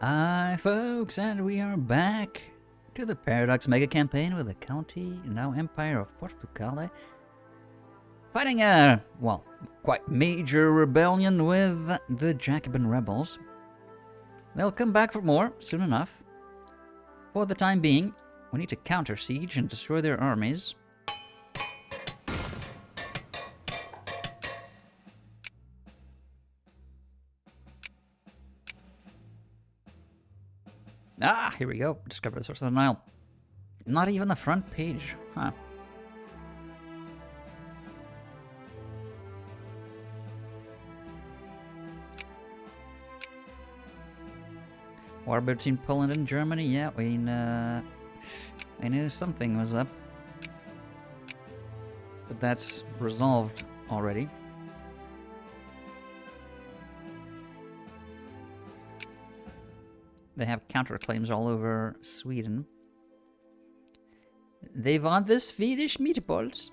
Hi folks, and we are back to the Paradox Mega Campaign with the County, now Empire of Portucale. Fighting a, well, quite major rebellion with the Jacobin rebels. They'll come back for more soon enough. For the time being, we need to counter siege and destroy their armies. Ah, here we go. Discover the source of the Nile. Not even the front page, huh? War between Poland and Germany. Yeah, I knew something was up, but that's resolved already. They have counterclaims all over Sweden. They want the Swedish meatballs.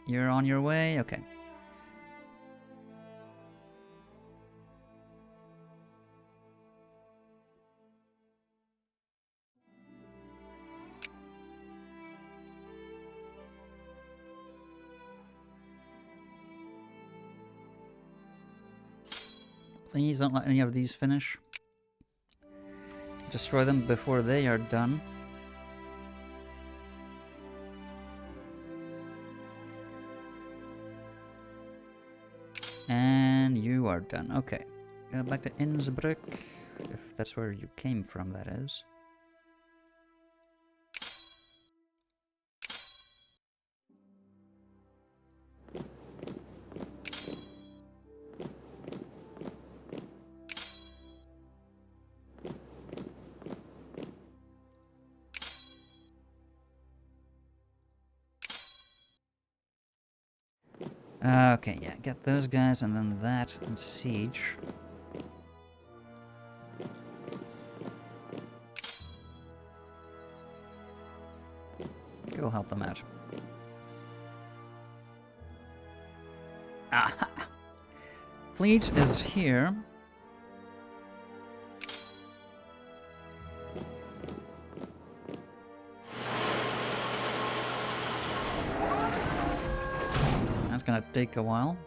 You're on your way? Okay. Please don't let any of these finish. Destroy them before they are done. And you are done. Okay. Go back to Innsbruck, if that's where you came from, that is. Okay, yeah, get those guys and then that and siege. Go help them out. Aha! Fleet is here. That's gonna take a while.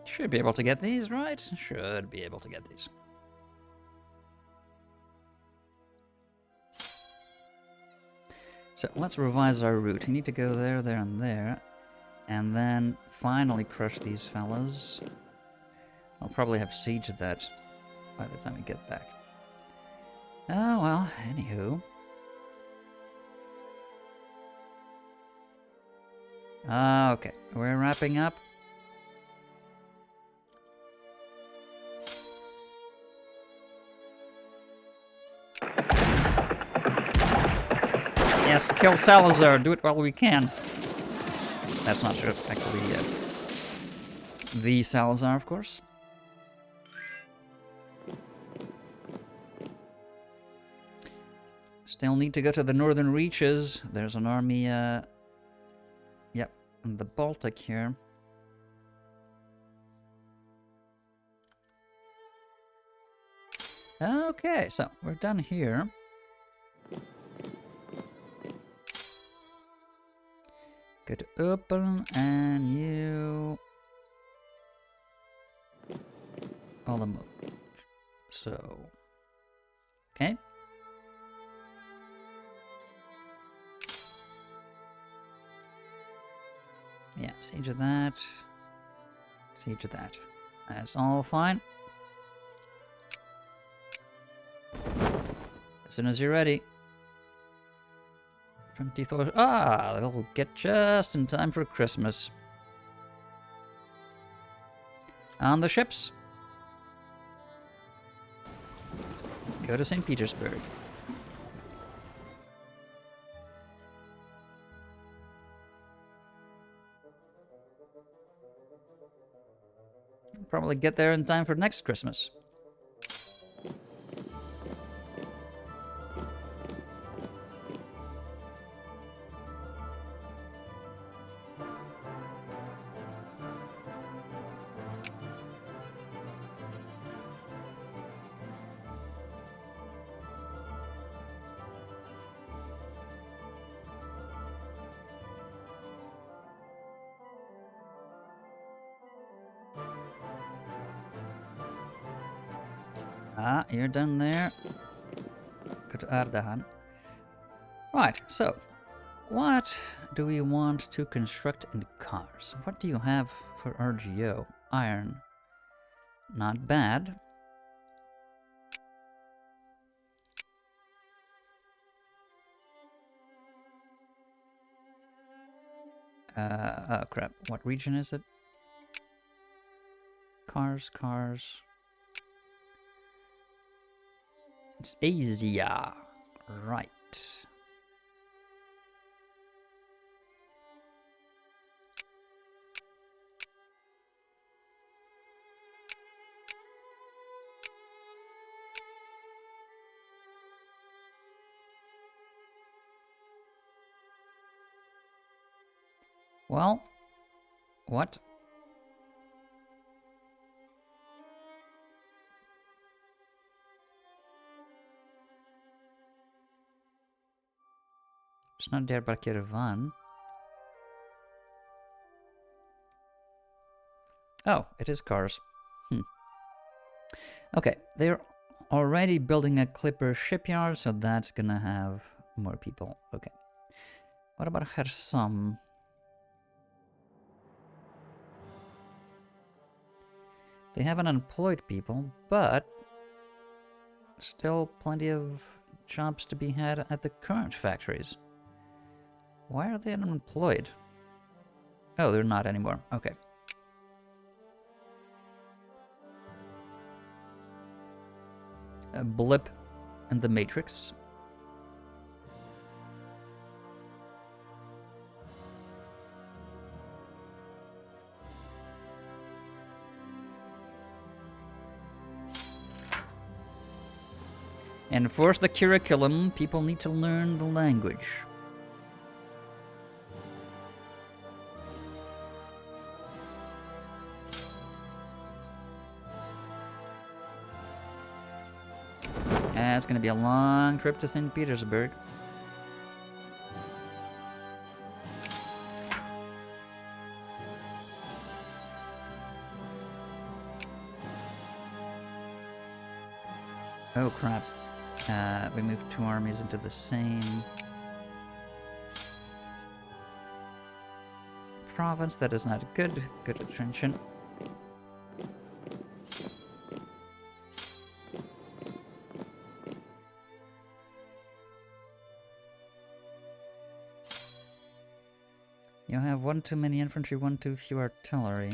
Should be able to get these, right? Should be able to get these. So let's revise our route. We need to go there, there, and there. And then finally crush these fellas. I'll probably have siege of that by the time we get back. Oh well, anywho. Okay, we're wrapping up. Yes, kill Salazar. Do it while we can. That's not sure, actually. The Salazar, of course. Still need to go to the northern reaches. There's an army, yep, in the Baltic here. Okay, so we're done here. Go to open, and you... all the move. So... okay. Yeah, siege of that. Siege of that. That's all fine. As soon as you're ready. 24. Ah, they'll get just in time for Christmas. On the ships. Go to St. Petersburg. Probably get there in time for next Christmas. Ah, you're done there. Go to Ardahan. Right, so what do we want to construct in cars? What do you have for RGO? Iron. Not bad. Oh crap. What region is it? Cars. It's Asia. Right. Well, what? It's not Diyarbakir Van. Oh, it is cars. Okay, they're already building a clipper shipyard, so that's gonna have more people. Okay. What about Kherson? They have unemployed people, but still plenty of jobs to be had at the current factories. Why are they unemployed? Oh, they're not anymore. Okay. A blip in the matrix. Enforce the curriculum. People need to learn the language. It's going to be a long trip to St. Petersburg. Oh crap. We moved two armies into the same province. That is not good. Good attention. You have one too many infantry, one too few artillery.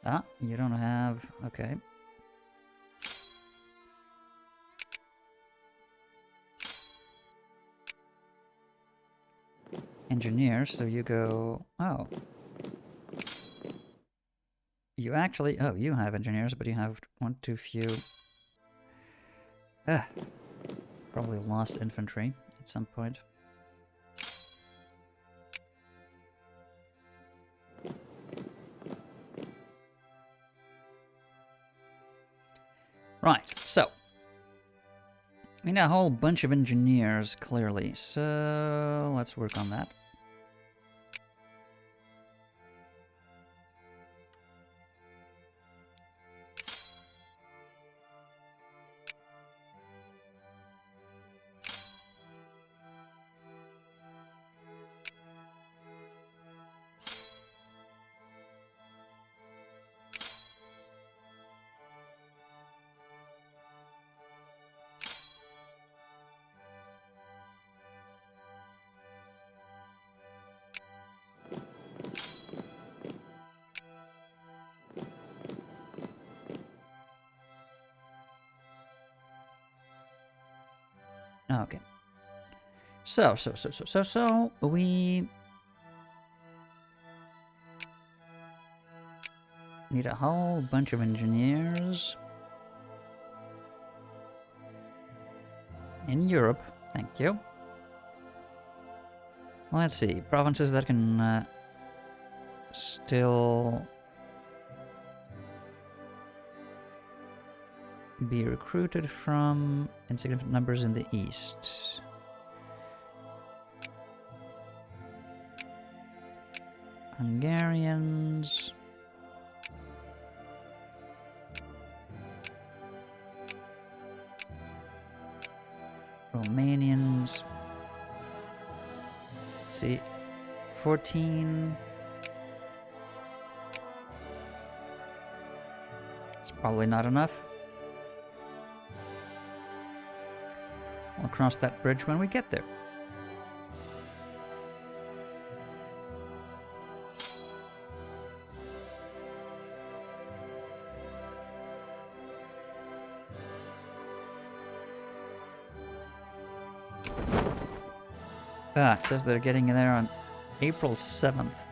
Ah, you don't have... okay. Engineers, so you go... oh. You actually... oh, you have engineers, but you have one too few... probably lost infantry at some point. Right, so we need a whole bunch of engineers, clearly, so let's work on that. Okay. So we need a whole bunch of engineers in Europe. Thank you. Let's see, provinces that can still be recruited from insignificant numbers in the east. Hungarians. Romanians. See, 14. It's probably not enough. We'll cross that bridge when we get there. Ah, it says they're getting there on April 7th.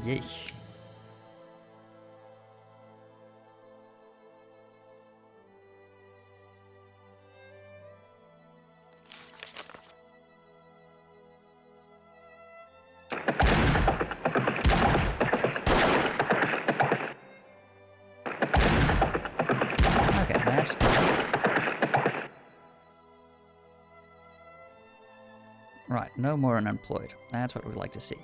Yay. Okay, that's fine. Right, no more unemployed. That's what we'd like to see.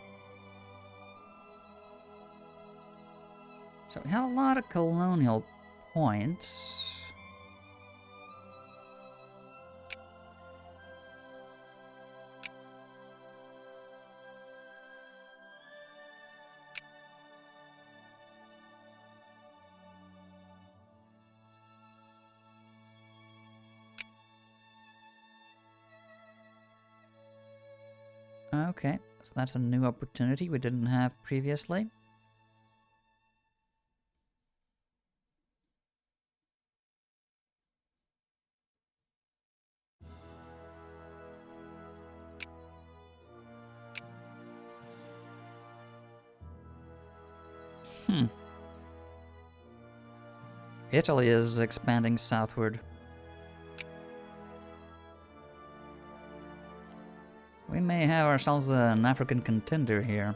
So we have a lot of colonial points. Okay, so that's a new opportunity we didn't have previously. Italy is expanding southward. We may have ourselves an African contender here.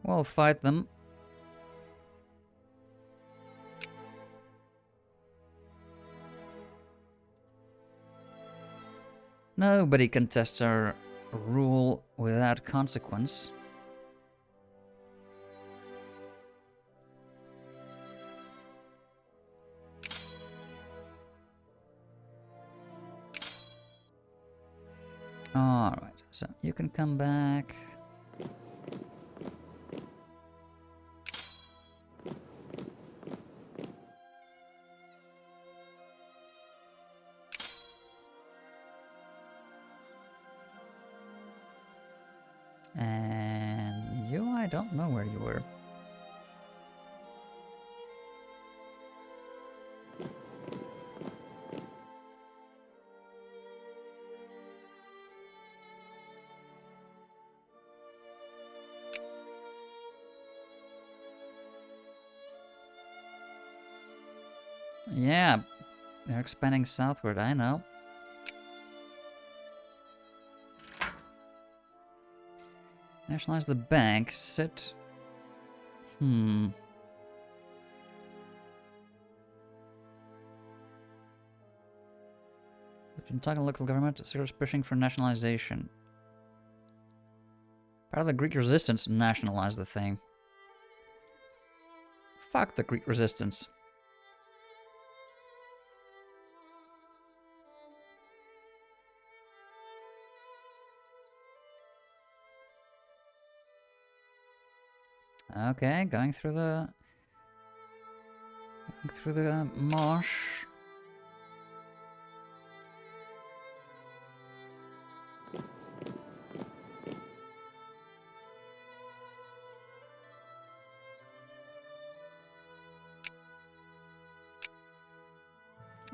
We'll fight them. Nobody contests our rule without consequence. Alright, so you can come back. And you, I don't know where you were. Yeah, they're expanding southward, I know. Nationalize the bank, sit... Talking local government, Syria's pushing for nationalization. Part of the Greek resistance nationalized the thing. Fuck the Greek resistance. Okay, going through the marsh.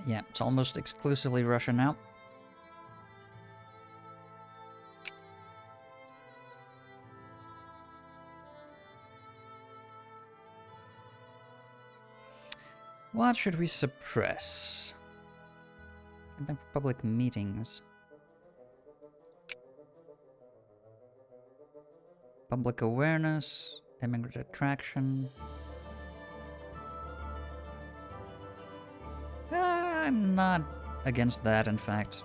Yeah, it's almost exclusively Russian now. What should we suppress? Campaign for public meetings. Public awareness, immigrant attraction. I'm not against that, in fact.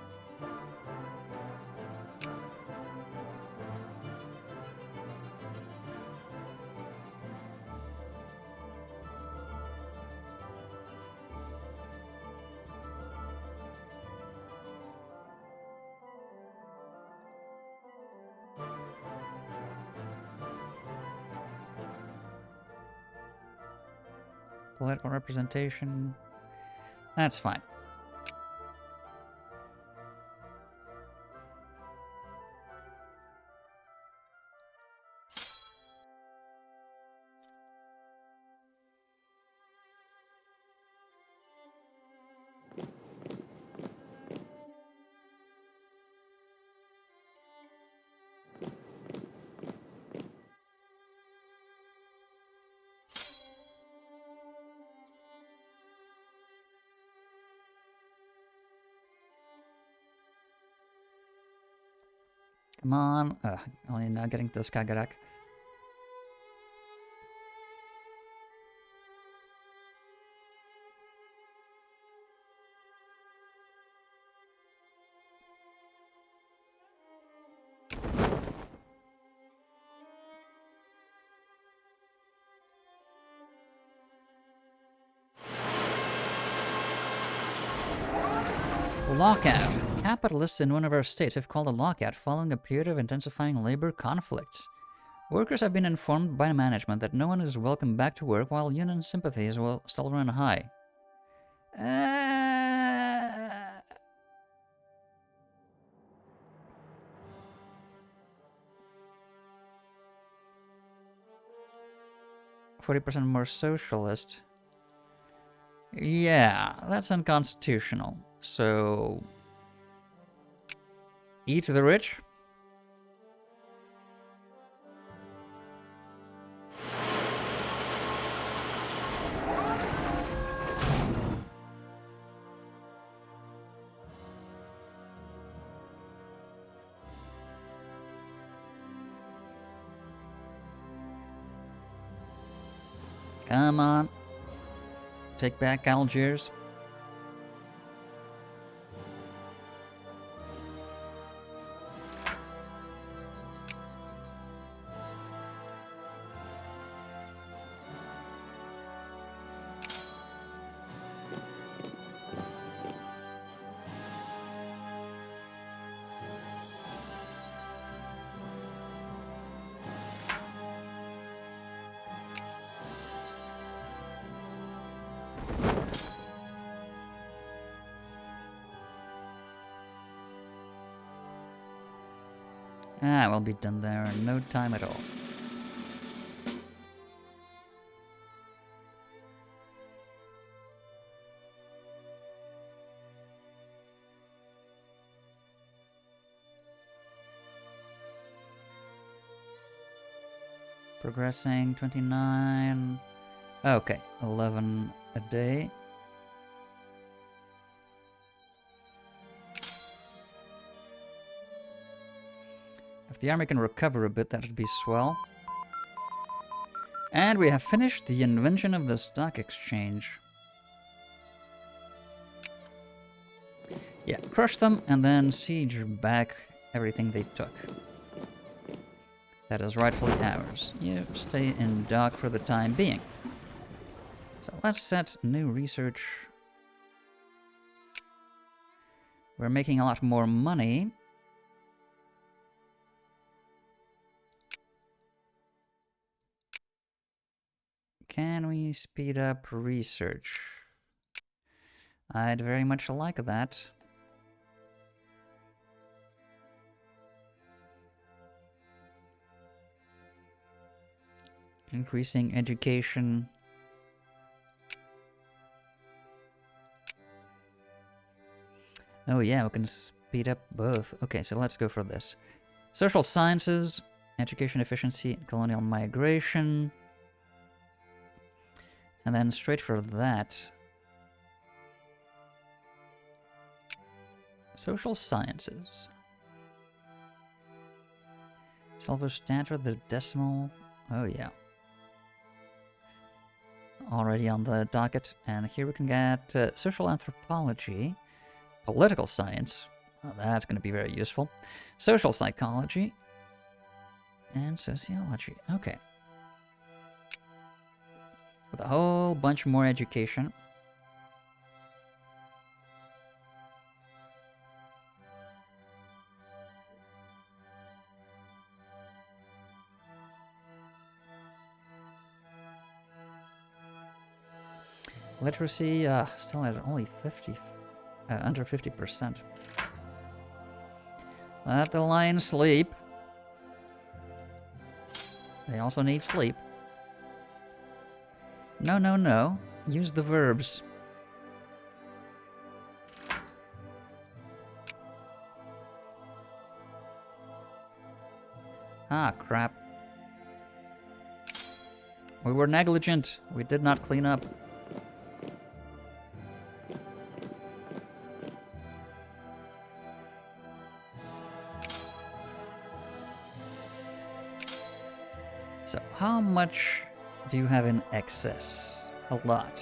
Political representation. That's fine. Come on. Only now getting to Skagerrak. Lockout. Capitalists in one of our states have called a lockout following a period of intensifying labor conflicts. Workers have been informed by management that no one is welcome back to work while union sympathies will still run high. 40% more socialist. Yeah, that's unconstitutional. So, eat the rich? Come on. Take back Algiers. We'll be done there in no time at all. Progressing 29. Okay, 11 a day. If the army can recover a bit, that would be swell. And we have finished the invention of the stock exchange. Yeah, crush them and then siege back everything they took. That is rightfully ours. You stay in dock for the time being. So let's set new research. We're making a lot more money. Can we speed up research? I'd very much like that. Increasing education. Oh yeah, we can speed up both. Okay, so let's go for this. Social sciences, education efficiency, and colonial migration. And then straight for that. Social sciences. Silver standard, the decimal. Oh yeah. Already on the docket. And here we can get social anthropology, political science. Well, that's going to be very useful. Social psychology. And sociology. Okay. With a whole bunch more education. Literacy, still at only 50, under 50%. Let the lions sleep. They also need sleep. No, no, no. Use the verbs. Ah, crap. We were negligent. We did not clean up. So, how much do you have in excess? A lot.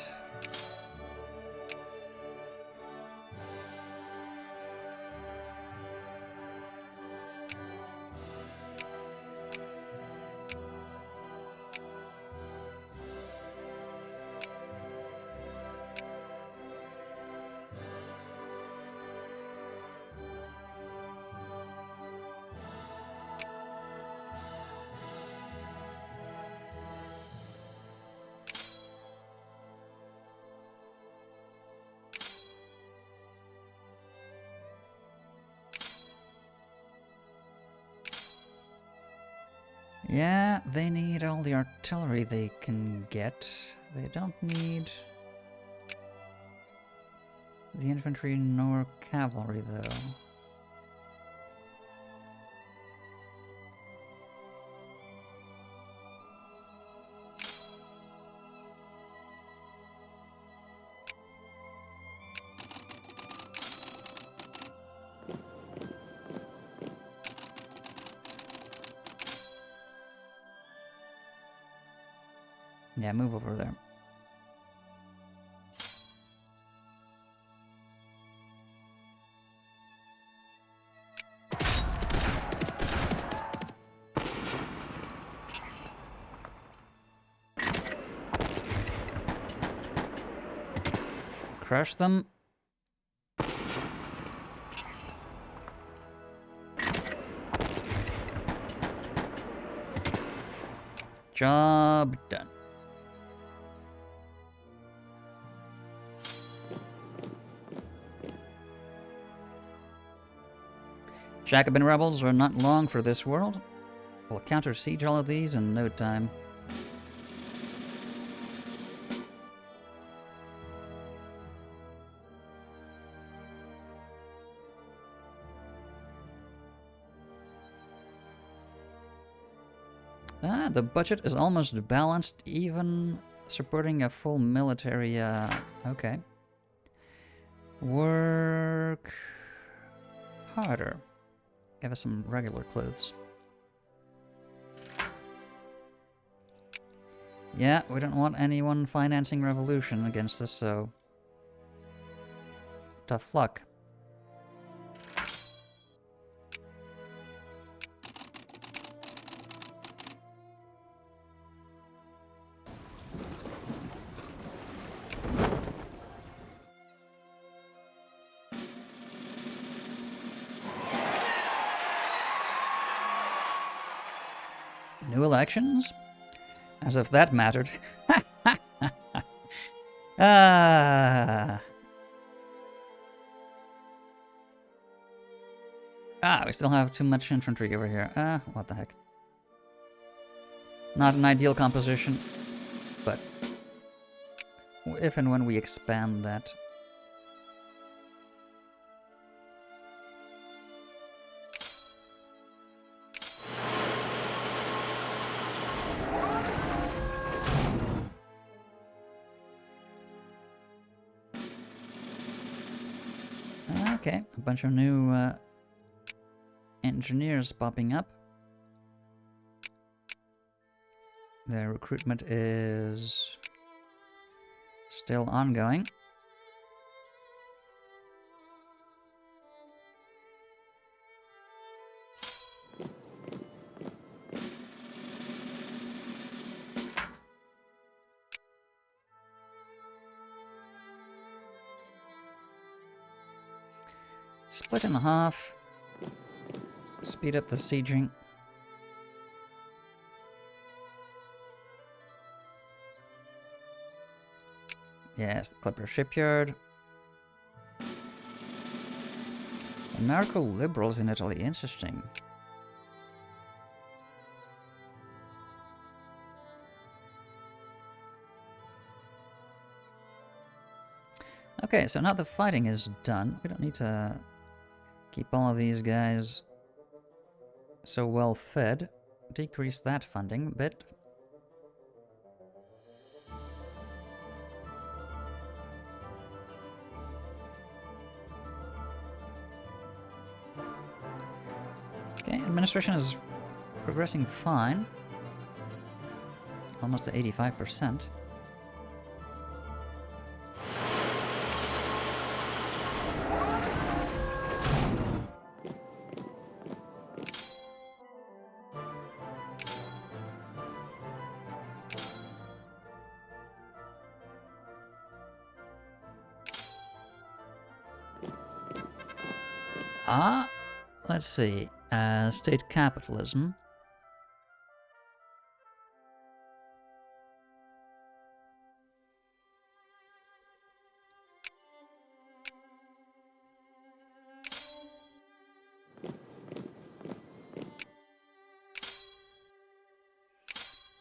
Yeah, they need all the artillery they can get. They don't need the infantry nor cavalry, though. Yeah, move over there. Crush them. Job done. Jacobin rebels are not long for this world. We'll counter siege all of these in no time. Ah, the budget is almost balanced, even supporting a full military, okay. Work harder. Give us some regular clothes. Yeah, we don't want anyone financing revolution against us, so tough luck. New elections? As if that mattered. Ah. Ah, we still have too much infantry over here. What the heck. Not an ideal composition, but if and when we expand that. Okay, a bunch of new engineers popping up. Their recruitment is still ongoing. Split in half. Speed up the sieging. Yes, the Clipper Shipyard. Anarcho-liberals in Italy, interesting. Okay, so now the fighting is done. We don't need to keep all of these guys so well fed. Decrease that funding a bit. Okay, administration is progressing fine. Almost at 85%. Let's see. State capitalism.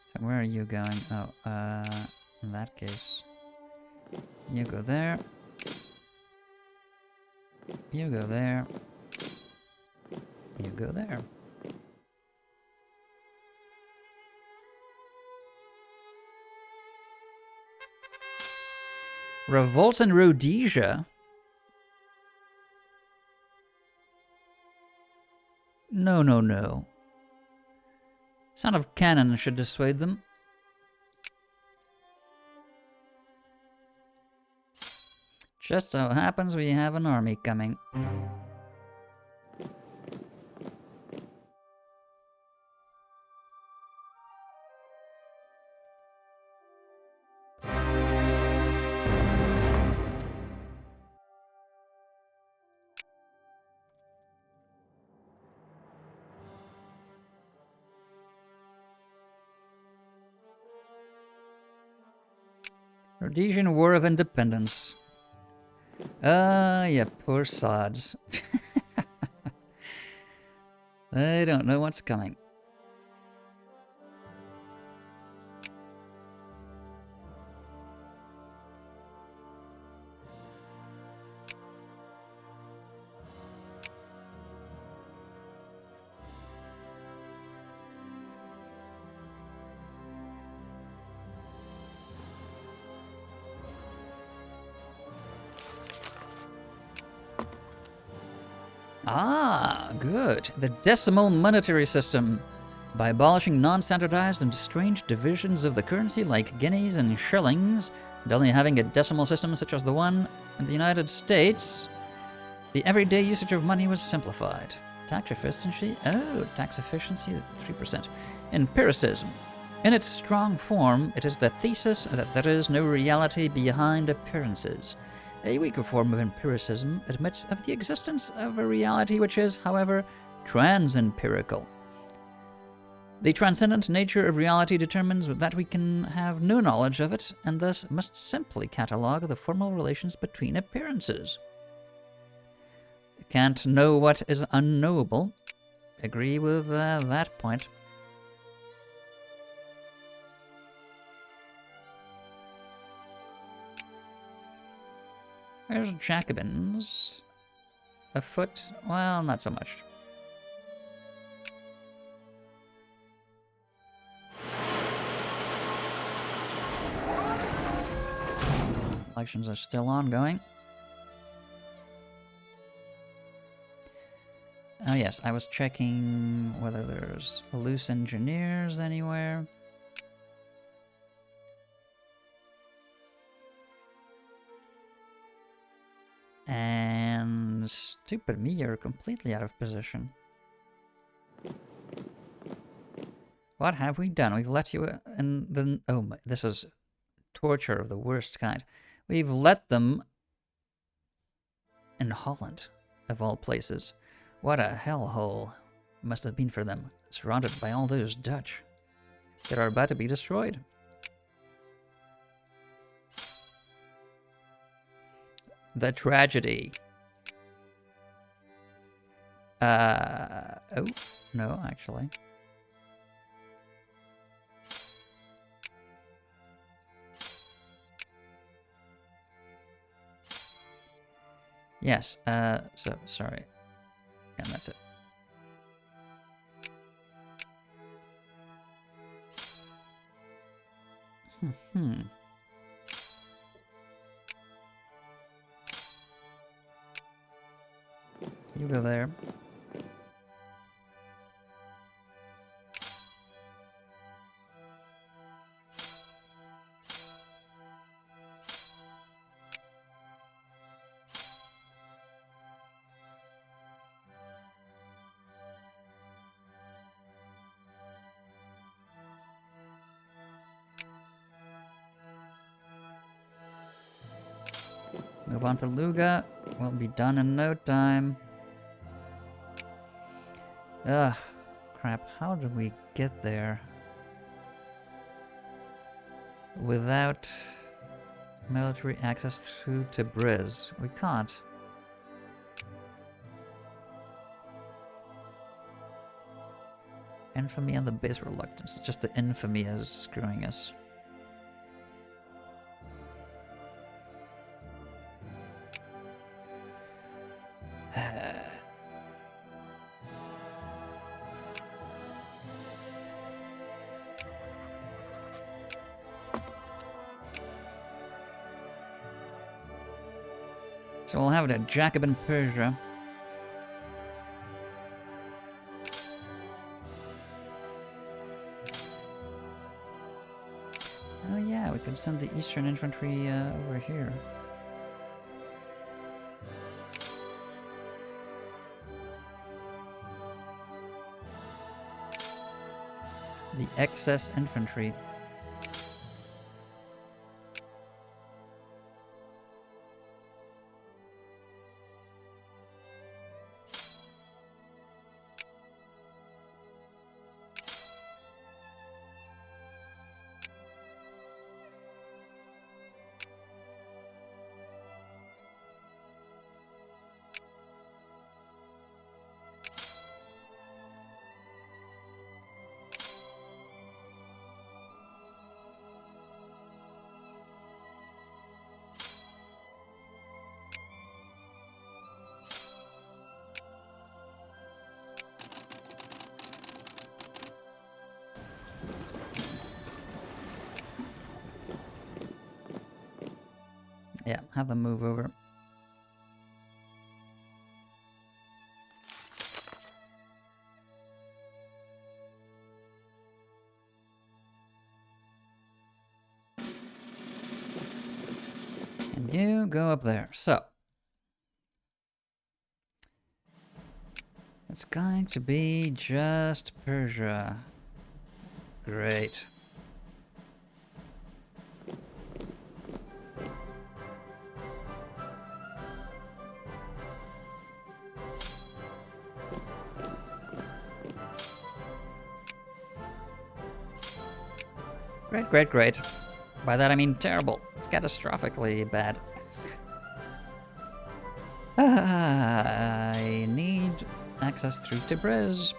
So where are you going? Oh, in that case, you go there. You go there. You go there. Revolts in Rhodesia? No, no, no. Sound of cannon should dissuade them. Just so happens we have an army coming. Rhodesian War of Independence. Yeah, poor sods. They don't know what's coming. Ah, good. The decimal monetary system. By abolishing non-standardized and strange divisions of the currency like guineas and shillings, and only having a decimal system such as the one in the United States, the everyday usage of money was simplified. Tax efficiency? Oh, tax efficiency at 3%. Empiricism. In its strong form, it is the thesis that there is no reality behind appearances. A weaker form of empiricism admits of the existence of a reality which is, however, trans-empirical. The transcendent nature of reality determines that we can have no knowledge of it, and thus must simply catalog the formal relations between appearances. Can't know what is unknowable. Agree with that point. There's Jacobins. Afoot? Well, not so much. Elections are still ongoing. Oh yes, I was checking whether there's loose engineers anywhere. And stupid me, you're completely out of position. What have we done? We've let you in the... Oh, my, this is torture of the worst kind. We've let them in Holland, of all places. What a hellhole must have been for them, surrounded by all those Dutch that are about to be destroyed. The tragedy. Oh, no, actually. Yes, so, sorry. And that's it. You go there. Move on to Luga. We'll be done in no time. Ugh, crap. How do we get there without military access through Tabriz? We can't. Infamy and the base reluctance. Just the infamy is screwing us. So we'll have it at Jacobin Persia. Oh yeah, we could send the Eastern Infantry over here. The excess infantry. Yeah, have them move over. And you go up there. So. It's going to be just Persia. Great. Great, great, great. By that I mean terrible. It's catastrophically bad. I need access through Tabriz.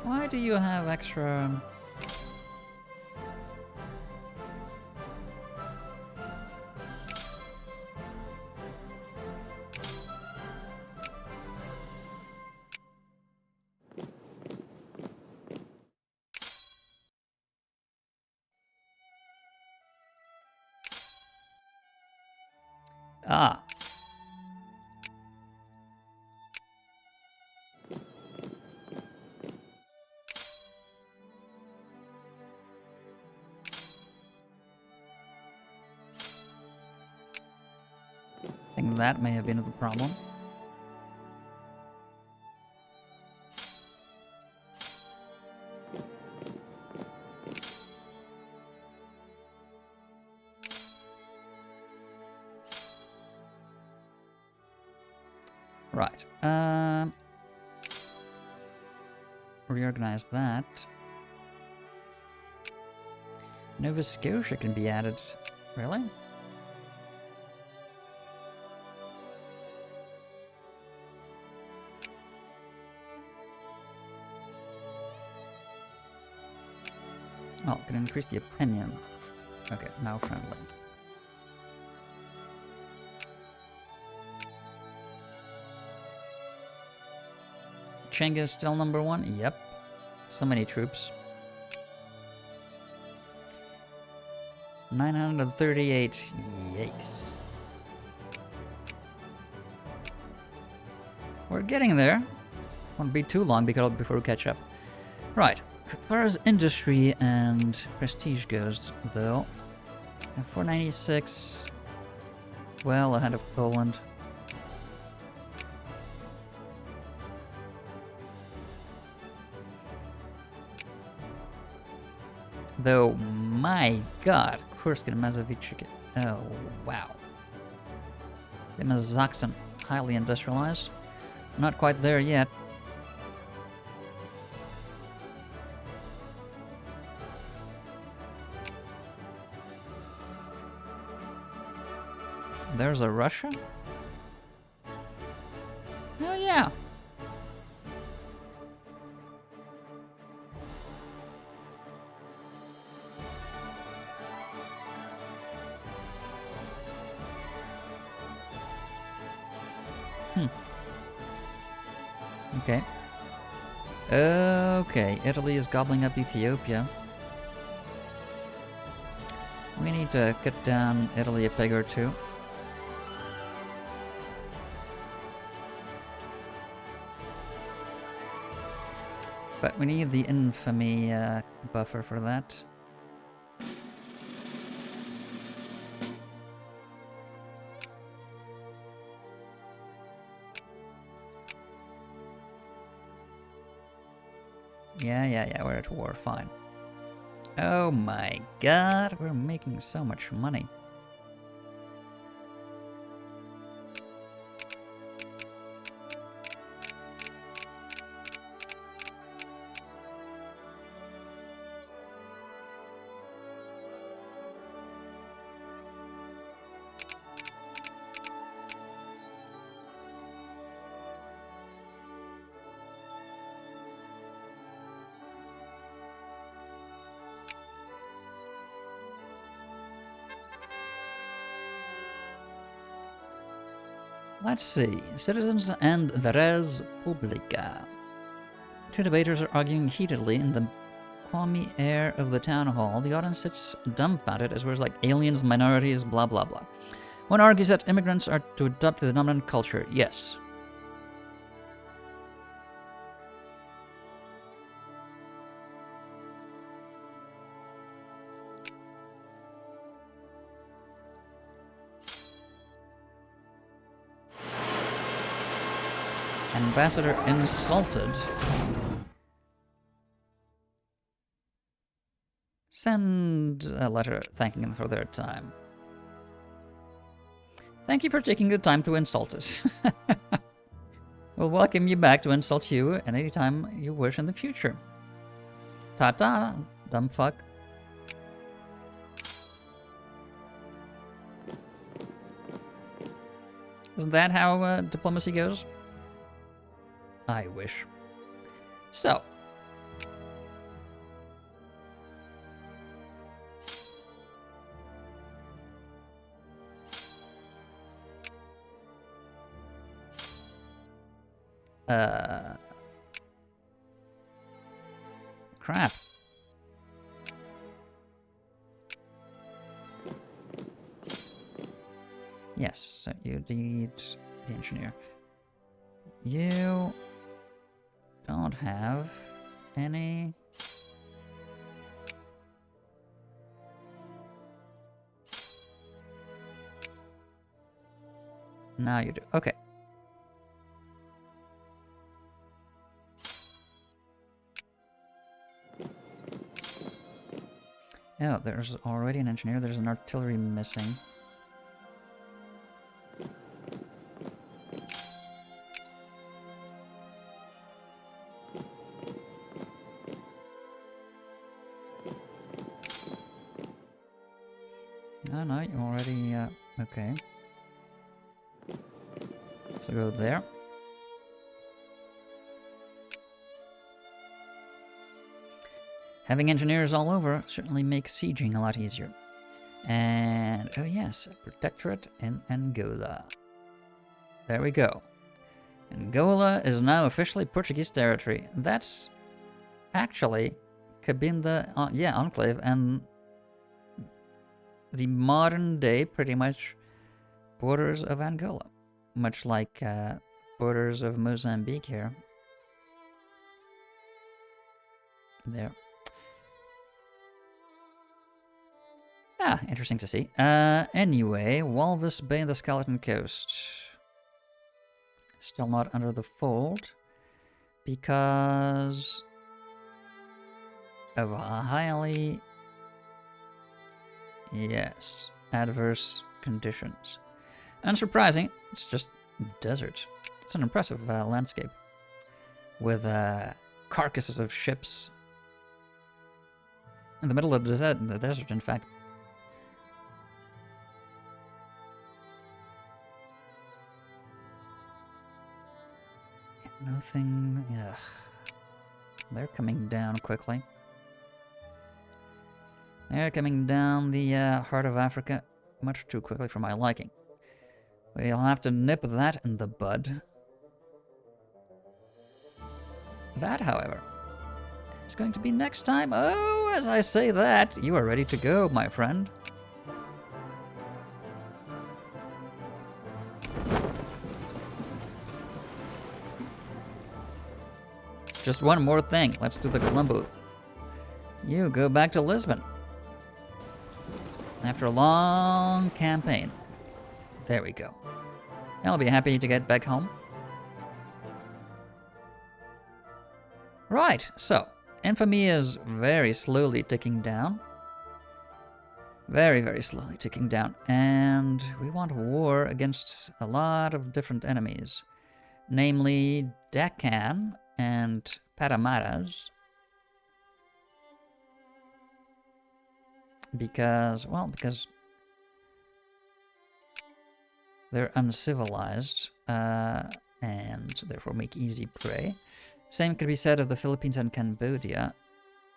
Why do you have extra... Ah. I think that may have been the problem. Right. Reorganize that. Nova Scotia can be added. Really? Oh, can increase the opinion. Okay, now friendly. Chenga is still number 1? Yep. So many troops. 938. Yikes. We're getting there. Won't be too long before we catch up. Right. As far as industry and prestige goes, though, 496, well ahead of Poland. Though, my god, Kursk and Mazovichik. Oh, wow. Same as Zaxxon, highly industrialized. Not quite there yet. There's a Russia? Oh, yeah. Okay. Okay, Italy is gobbling up Ethiopia. We need to cut down Italy a peg or two. But we need the infamy buffer for that. Yeah, we're at war, fine. Oh my god, we're making so much money. Let's see. Citizens and the res publica. Two debaters are arguing heatedly in the qualmy air of the town hall. The audience sits dumbfounded as words like aliens, minorities, blah blah blah. One argues that immigrants are to adopt the dominant culture. Yes. Ambassador insulted. Send a letter thanking them for their time. Thank you for taking the time to insult us. We'll welcome you back to insult you at any time you wish in the future. Ta-ta, dumb fuck. Isn't that how diplomacy goes? I wish. So, Crap. Yes, so you need the engineer. You don't have any... Now you do. Okay. Oh, there's already an engineer. There's an artillery missing. Oh, no, you already... okay. So go there. Having engineers all over certainly makes sieging a lot easier. And, oh yes, a protectorate in Angola. There we go. Angola is now officially Portuguese territory. That's actually Cabinda, yeah, enclave, and the modern day, pretty much, borders of Angola. Much like borders of Mozambique here. There. Ah, interesting to see. Anyway, Walvis Bay and the Skeleton Coast. Still not under the fold. Because of a highly... Yes, adverse conditions. Unsurprising, it's just desert. It's an impressive landscape. With carcasses of ships. In the middle of the desert, in fact. Nothing... Ugh. They're coming down quickly. They're coming down the heart of Africa much too quickly for my liking. We'll have to nip that in the bud. That, however, is going to be next time. Oh, as I say that, you are ready to go, my friend. Just one more thing. Let's do the Colombo. You go back to Lisbon. After a long campaign. There we go. I'll be happy to get back home. Right, so, infamy is very slowly ticking down. Very, very slowly ticking down. And we want war against a lot of different enemies. Namely, Deccan and Patamaras. Because they're uncivilized and therefore make easy prey. Same could be said of the Philippines and Cambodia.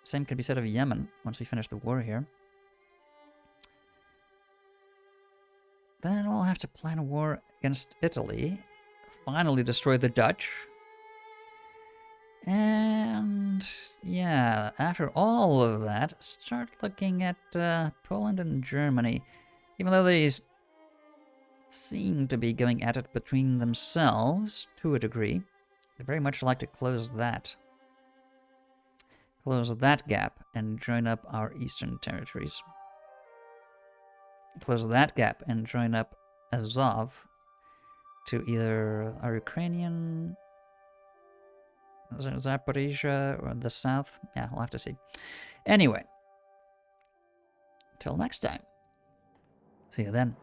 Same could be said of Yemen once we finish the war here. Then we'll have to plan a war against Italy. Finally destroy the Dutch. And yeah, after all of that, start looking at Poland and Germany. Even though they seem to be going at it between themselves to a degree, I'd very much like to close that. Close that gap and join up our eastern territories. Close that gap and join up Azov to either our Ukrainian... Zaporizhia or the south? Yeah, we'll have to see. Anyway, till next time. See you then.